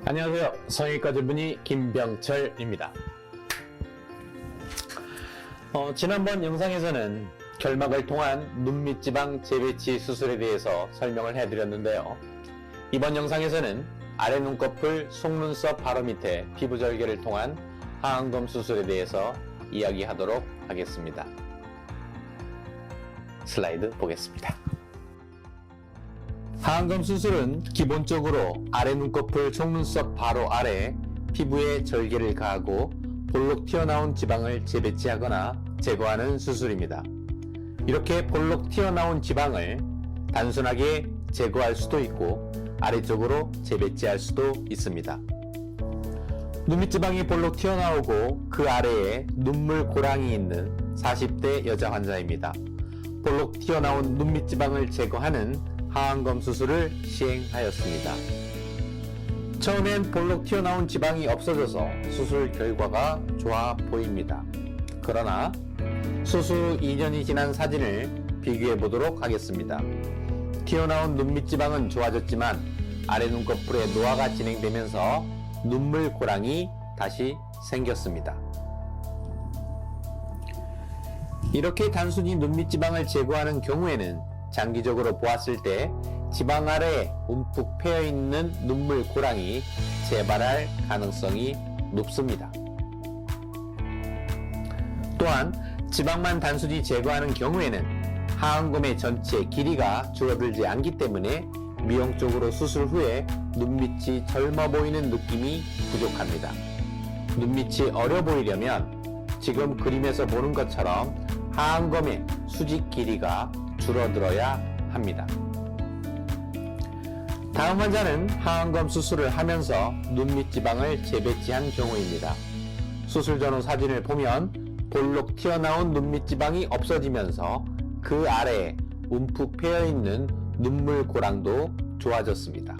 안녕하세요. 성형외과 전문의 김병철입니다. 지난번 영상에서는 결막을 통한 눈밑지방 재배치 수술에 대해서 설명을 해드렸는데요. 이번 영상에서는 아래 눈꺼풀 속눈썹 바로 밑에 피부절개를 통한 하안검 수술에 대해서 이야기하도록 하겠습니다. 슬라이드 보겠습니다. 하안검 수술은 기본적으로 아래 눈꺼풀 속눈썹 바로 아래 피부에 절개를 가하고 볼록 튀어나온 지방을 재배치하거나 제거하는 수술입니다. 이렇게 볼록 튀어나온 지방을 단순하게 제거할 수도 있고 아래쪽으로 재배치할 수도 있습니다. 눈밑지방이 볼록 튀어나오고 그 아래에 눈물 고랑이 있는 40대 여자 환자입니다. 볼록 튀어나온 눈밑지방을 제거하는 하안검 수술을 시행하였습니다. 처음엔 볼록 튀어나온 지방이 없어져서 수술 결과가 좋아 보입니다. 그러나 수술 2년이 지난 사진을 비교해 보도록 하겠습니다. 튀어나온 눈밑지방은 좋아졌지만 아래 눈꺼풀에 노화가 진행되면서 눈물 고랑이 다시 생겼습니다. 이렇게 단순히 눈밑지방을 제거하는 경우에는 장기적으로 보았을 때 지방 아래에 움푹 패여있는 눈물 고랑이 재발할 가능성이 높습니다. 또한 지방만 단순히 제거하는 경우에는 하안검의 전체 길이가 줄어들지 않기 때문에 미용적으로 수술 후에 눈밑이 젊어 보이는 느낌이 부족합니다. 눈밑이 어려 보이려면 지금 그림에서 보는 것처럼 하안검의 수직 길이가 줄어들어야 합니다. 다음 환자는 하안검 수술을 하면서 눈밑지방을 재배치한 경우입니다. 수술 전후 사진을 보면 볼록 튀어나온 눈밑지방이 없어지면서 그 아래에 움푹 패여있는 눈물 고랑도 좋아졌습니다.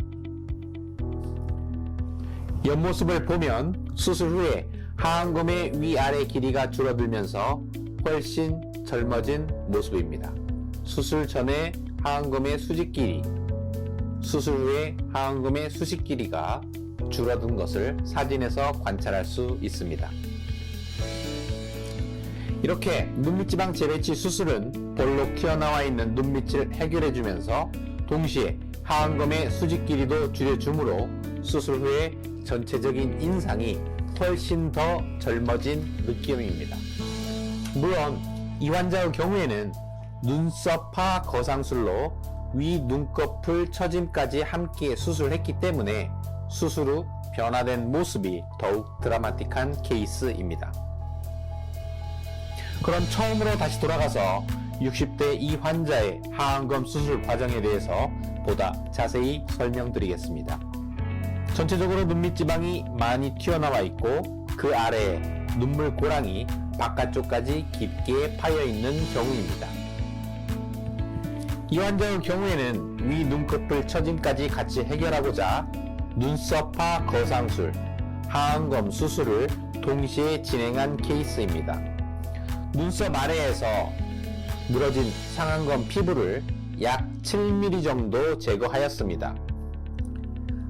옆모습을 보면 수술 후에 하안검의 위아래 길이가 줄어들면서 훨씬 젊어진 모습입니다. 수술 전에 하안검의 수직 길이, 수술 후에 하안검의 수직 길이가 줄어든 것을 사진에서 관찰할 수 있습니다. 이렇게 눈밑지방 재배치 수술은 볼록 튀어나와 있는 눈밑을 해결해주면서 동시에 하안검의 수직 길이도 줄여주므로 수술 후에 전체적인 인상이 훨씬 더 젊어진 느낌입니다. 물론 이 환자의 경우에는 눈썹파 거상술로 위 눈꺼풀 처짐까지 함께 수술했기 때문에 수술 후 변화된 모습이 더욱 드라마틱한 케이스입니다. 그럼 처음으로 다시 돌아가서 60대 이 환자의 하안검 수술 과정에 대해서 보다 자세히 설명드리겠습니다. 전체적으로 눈밑지방이 많이 튀어나와 있고 그 아래에 눈물 고랑이 바깥쪽까지 깊게 파여있는 경우입니다. 이 환자의 경우에는 위 눈꺼풀 처짐까지 같이 해결하고자 눈썹파 거상술, 하안검 수술을 동시에 진행한 케이스입니다. 눈썹 아래에서 늘어진 상안검 피부를 약 7mm 정도 제거하였습니다.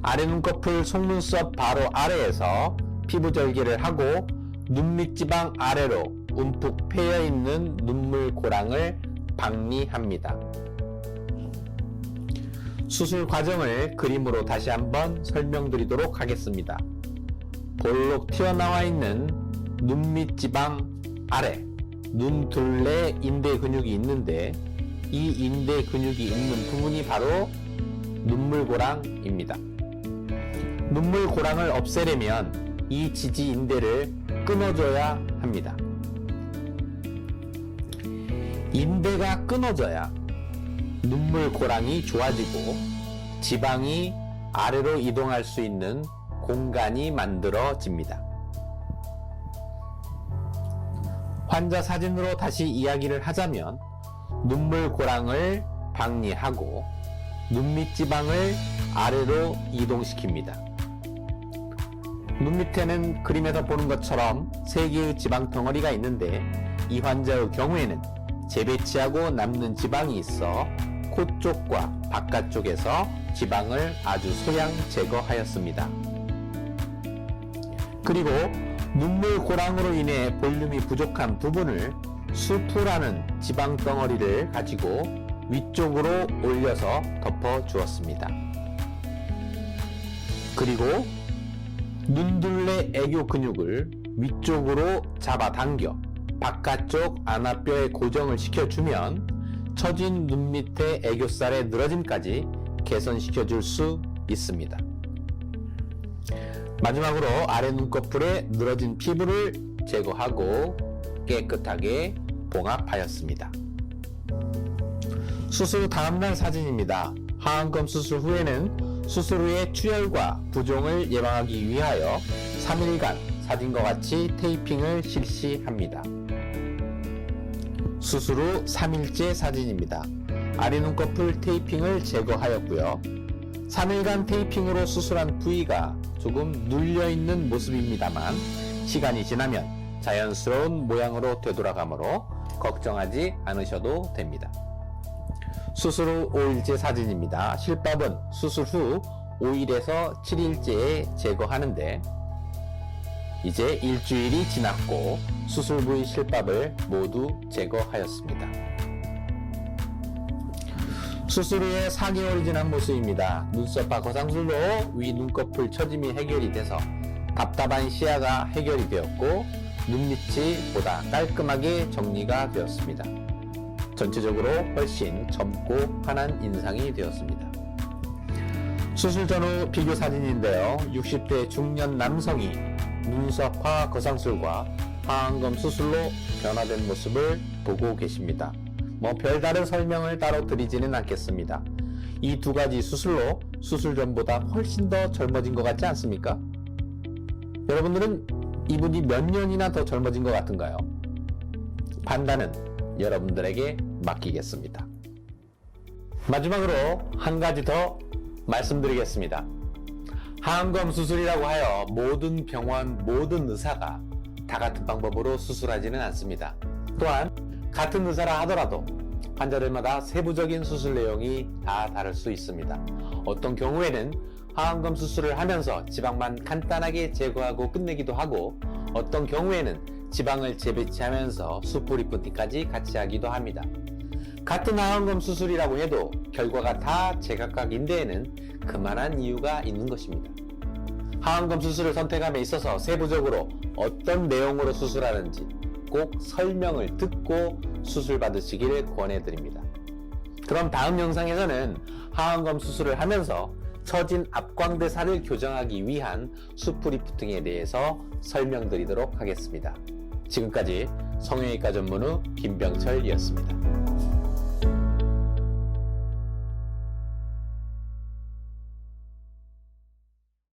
아래 눈꺼풀 속눈썹 바로 아래에서 피부 절개를 하고 눈밑지방 아래로 움푹 패여있는 눈물 고랑을 박리합니다. 수술 과정을 그림으로 다시 한번 설명드리도록 하겠습니다. 볼록 튀어나와 있는 눈밑지방 아래 눈둘레 인대 근육이 있는데 이 인대 근육이 있는 부분이 바로 눈물고랑입니다. 눈물고랑을 없애려면 이 지지 인대를 끊어줘야 합니다. 인대가 끊어져야 눈물고랑이 좋아지고 지방이 아래로 이동할 수 있는 공간이 만들어집니다. 환자 사진으로 다시 이야기를 하자면 눈물고랑을 박리하고 눈밑지방을 아래로 이동시킵니다. 눈 밑에는 그림에서 보는 것처럼 3개의 지방 덩어리가 있는데 이 환자의 경우에는 재배치하고 남는 지방이 있어 코 쪽과 바깥쪽에서 지방을 아주 소량 제거하였습니다. 그리고 눈물 고랑으로 인해 볼륨이 부족한 부분을 수프라는 지방 덩어리를 가지고 위쪽으로 올려서 덮어 주었습니다. 그리고 눈둘레 애교 근육을 위쪽으로 잡아당겨 바깥쪽 안아뼈에 고정을 시켜주면 처진 눈 밑에 애교살의 늘어짐까지 개선시켜줄 수 있습니다. 마지막으로 아래 눈꺼풀에 늘어진 피부를 제거하고 깨끗하게 봉합하였습니다. 수술 후 다음날 사진입니다. 하안검 수술 후에는 수술 후의 출혈과 부종을 예방하기 위하여 3일간 사진과 같이 테이핑을 실시합니다. 수술 후 3일째 사진입니다. 아래 눈꺼풀 테이핑을 제거하였고요. 3일간 테이핑으로 수술한 부위가 조금 눌려있는 모습입니다만 시간이 지나면 자연스러운 모양으로 되돌아가므로 걱정하지 않으셔도 됩니다. 수술 후 5일째 사진입니다. 실밥은 수술 후 5일에서 7일째에 제거하는데 이제 일주일이 지났고 수술 부위 실밥을 모두 제거하였습니다. 수술 후에 4개월이 지난 모습입니다. 눈썹과 거상술로 위 눈꺼풀 처짐이 해결이 돼서 답답한 시야가 해결이 되었고 눈밑이 보다 깔끔하게 정리가 되었습니다. 전체적으로 훨씬 젊고 환한 인상이 되었습니다. 수술 전후 비교 사진인데요. 60대 중년 남성이 눈썹과 거상술과 하안검 수술로 변화된 모습을 보고 계십니다. 별다른 설명을 따로 드리지는 않겠습니다. 이 두 가지 수술로 수술 전보다 훨씬 더 젊어진 것 같지 않습니까? 여러분들은 이분이 몇 년이나 더 젊어진 것 같은가요? 판단은 여러분들에게 맡기겠습니다. 마지막으로 한 가지 더 말씀드리겠습니다. 하안검 수술이라고 하여 모든 병원, 모든 의사가 다 같은 방법으로 수술하지는 않습니다. 또한 같은 의사라 하더라도 환자들마다 세부적인 수술 내용이 다 다를 수 있습니다. 어떤 경우에는 하안검 수술을 하면서 지방만 간단하게 제거하고 끝내기도 하고 어떤 경우에는 지방을 재배치하면서 숯불 리프팅까지 같이 하기도 합니다. 같은 하안검 수술이라고 해도 결과가 다 제각각인 데에는 그만한 이유가 있는 것입니다. 하안검 수술을 선택함에 있어서 세부적으로 어떤 내용으로 수술하는지 꼭 설명을 듣고 수술 받으시기를 권해드립니다. 그럼 다음 영상에서는 하안검 수술을 하면서 처진 앞광대살을 교정하기 위한 숯불 리프팅에 대해서 설명드리도록 하겠습니다. 지금까지 성형외과 전문의 김병철이었습니다.